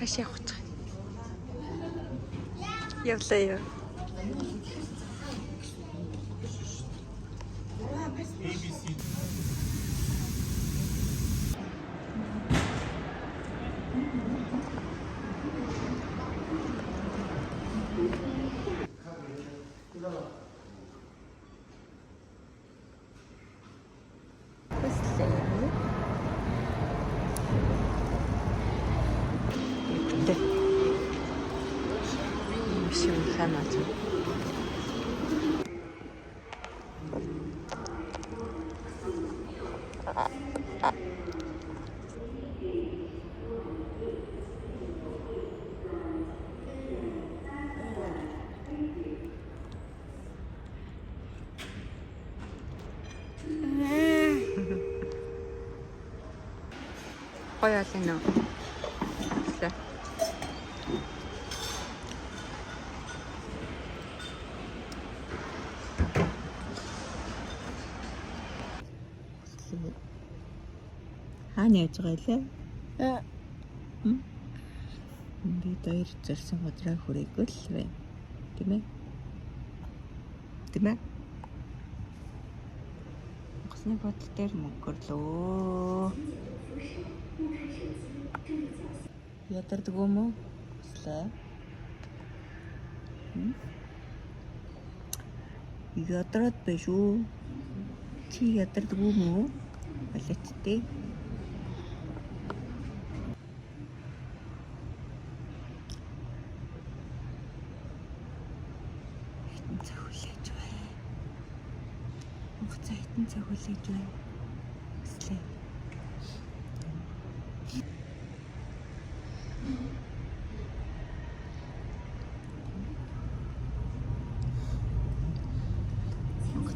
Хашаа явах. Явлаа юу. Ханаач. Гоё алин уу. Хаана яаж байгаа лээ? Би дээр зарсан годраа хүрээгүй л вэ. Тийм ээ. Тийм ээ. Госны бодол дээр мөнгөрлөө. Ядардаг юм уу? Слаа. Ядраад биш үү? Чи ядардаг юм уу? Балеттэй. Хитэн цаг хүлээж байна. Слээ.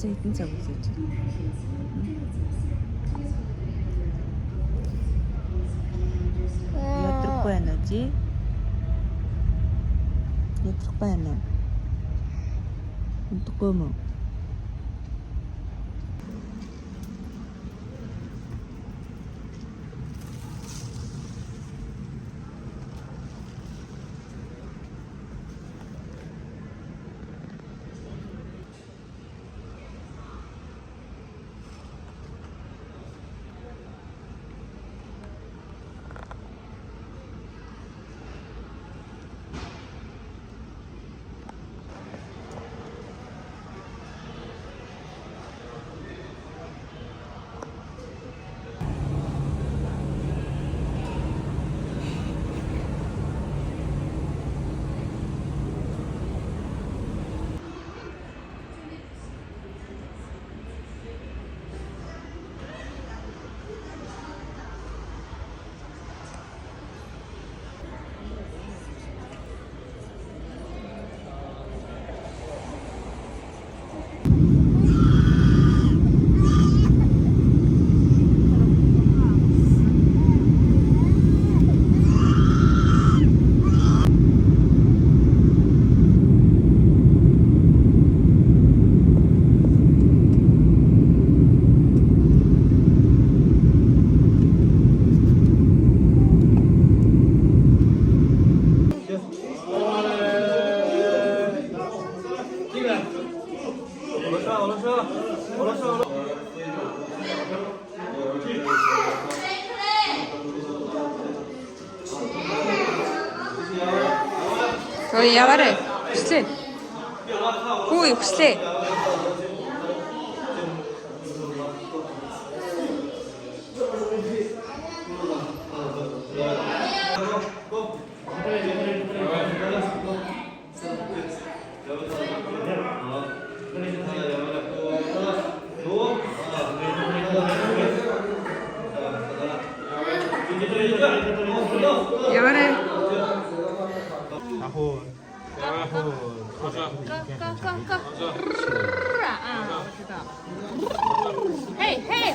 Хитэн цаг хүлээж байна. Ядрах байна чи? Ядрах байна. Унтахгүй мó? Ой, яваарэ. Хүслээ. Хүй, хүслээ. Яваарэ. Hey, hey,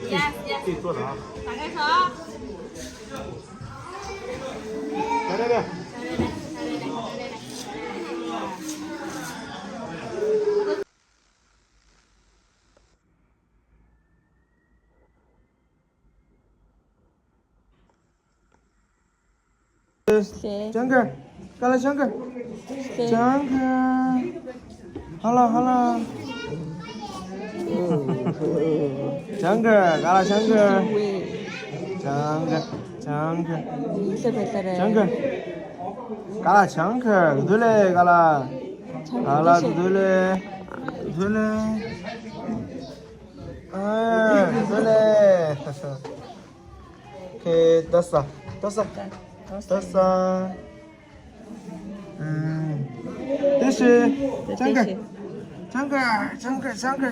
自己做的啊。打开手。来。江哥，过来，江哥，江哥，好了，江哥，过来，江哥，江哥，江哥，过来，江哥，对嘞，过来，对嘞，对嘞，오케이, 떴어. 됐지. 장가, 가라, 장가,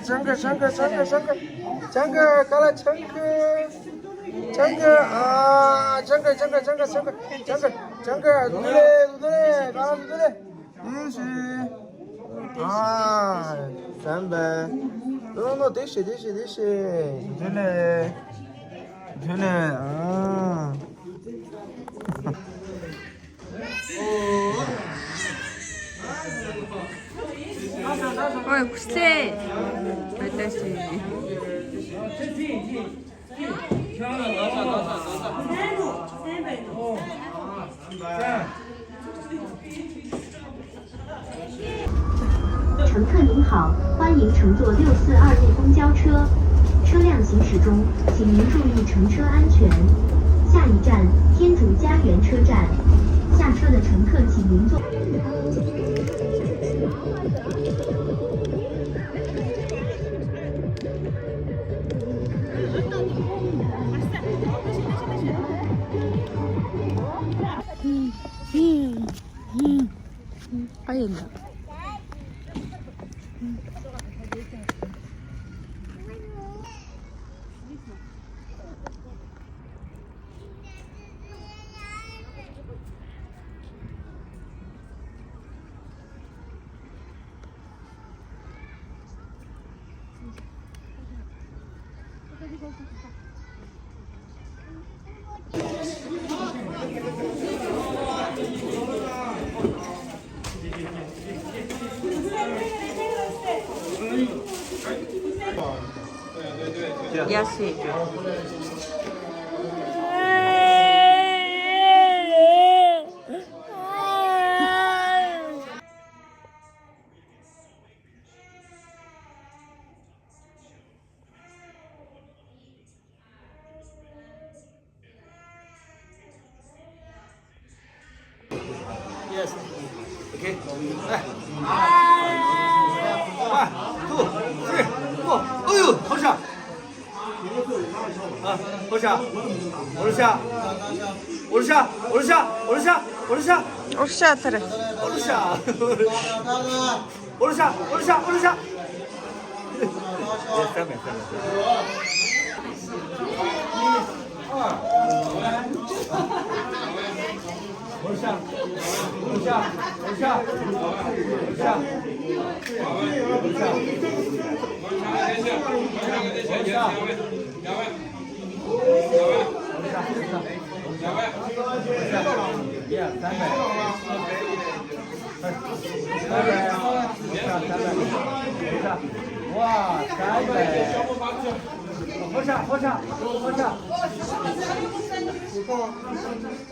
누들래, 가라, 누들래. 됐지. 선배. 너, 됐지. 누들래. Ой, хүслээ. Байдаас.乘客您好，欢迎乘坐642路公交车，车辆行驶中，请您注意乘车安全。下一站天竺家园车站，下车的乘客请您坐。 아였나? 야식. Yes. Okay. 1, 2, 3, 4. 어유, 허샤. 허샤. 오샤트르. 오르샤.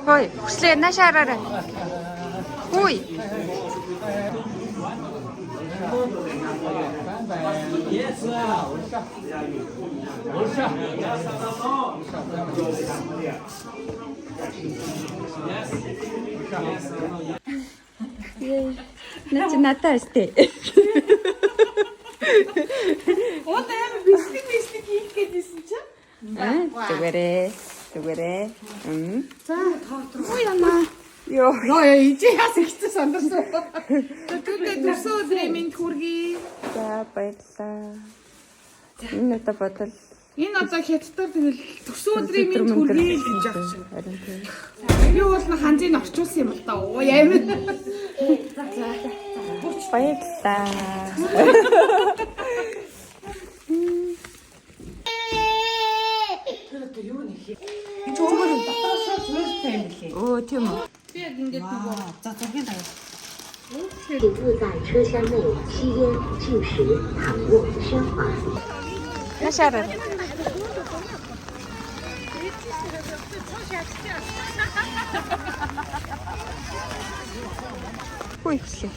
호이, 혹시 나샤라라. 호이. 나타스테. 비스틱 хийгээд чи? 그래. 응. За, тоотроо. Йоо. Ижи яасан хэцүү сандарсан. Тэгтээ төрсөн өдрийн минь хүргэе. За баярлаа. Энэ одоо бодол. Энэ одоо хятадаар тэгэл төрсөн өдрийн минь хүргэе л гэж яах шиг. Харин тийм. Би бол ханзыг орчуулсан юм л да. Оо ямар. баярлаа. 请勿在车厢内吸烟、进食、躺卧、喧哗。 하샤를. 호이 씨.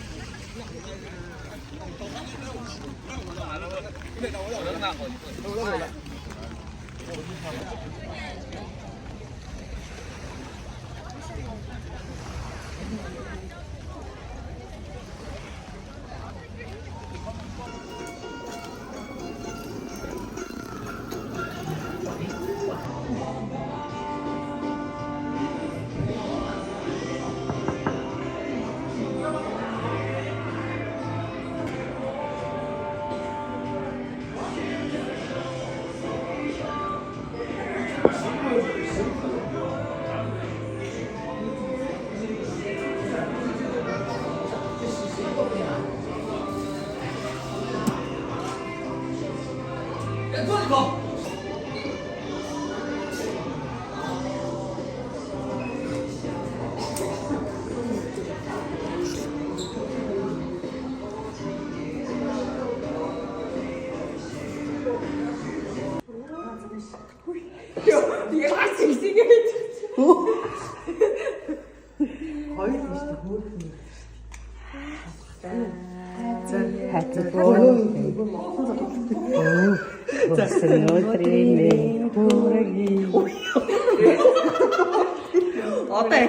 어때?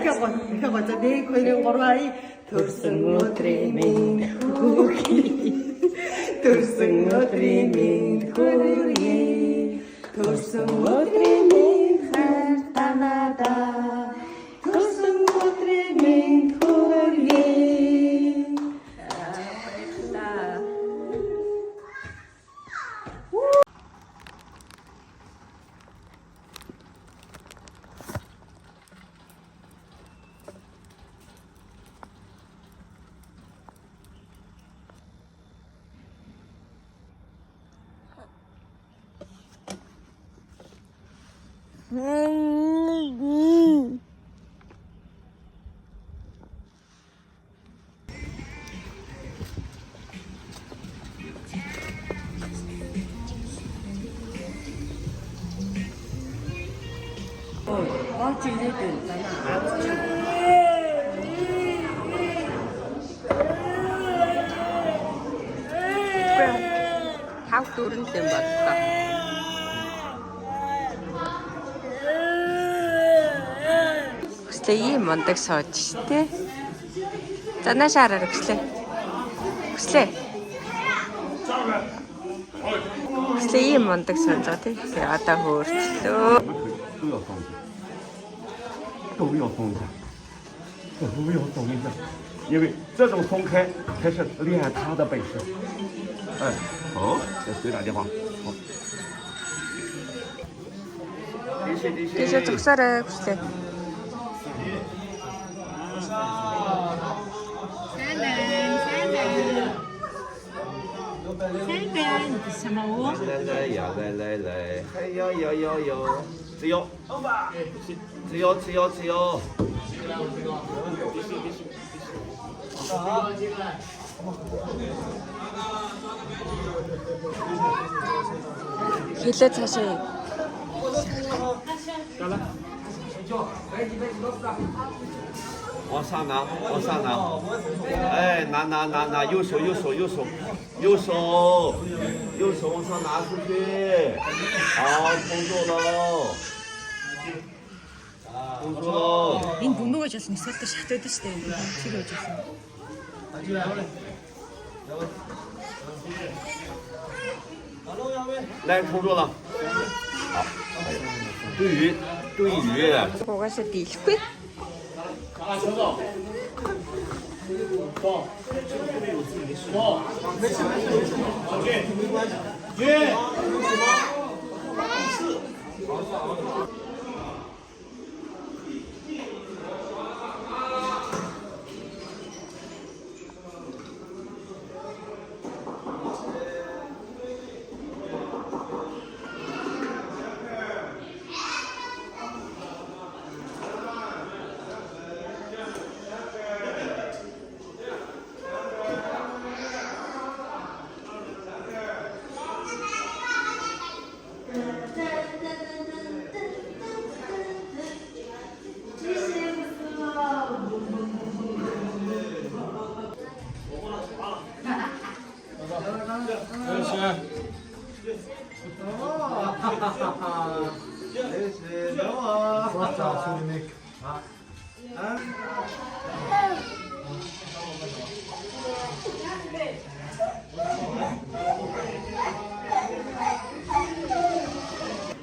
혀가 저 네 거는 거로 아이 들승무드리민 후기 들승무드리민 후기 들승무드리민 살단하다 들승무드리민 후기 Háo turun tembakka. Хүслээ ийм мондаг сууж штэ. За наашаараа хүслээ. Хүслээ. Хүслээ ийм мондаг сууж байгаа тий. Тэгээ одоо хөөрчлөө. 都要松一下，都要松一下，因为这种松开才是练它的本事。哎，好，再随打电话，好。тийш зогсоорой хүслээ.来呀来来来，哎呀呀呀呀，只有，只有只有只有。 Хэлээ цаашаа.往上拿，往上拿，哎，拿，右手往上拿出去，好，工作喽，工作喽。 Энэ бөмбөгөж бас нисэлтэй шатаад штэ. Чиг өгч байсан. 来，工作了，好，对鱼， Угаасаа дийлэхгүй.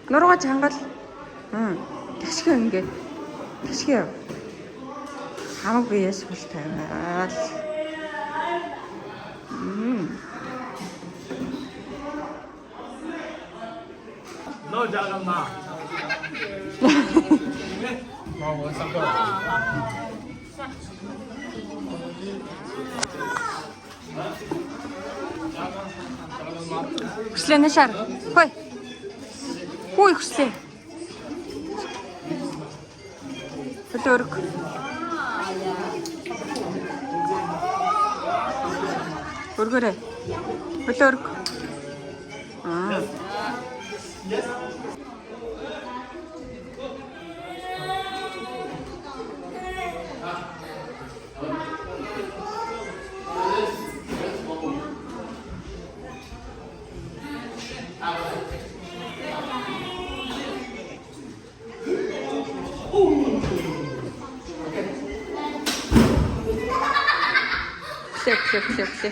Нуруугаа чангал. Тэгшгээ ингээ. Тэгшгээ. Хамаагүй ясвал тавиал. No Jagannath. Хүслээ нэшар. Хой. Хүй хүслээ. Өтөрк. Өргөрөө. Өтөрк. Все.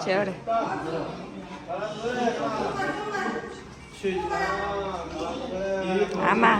Chévere. Ama.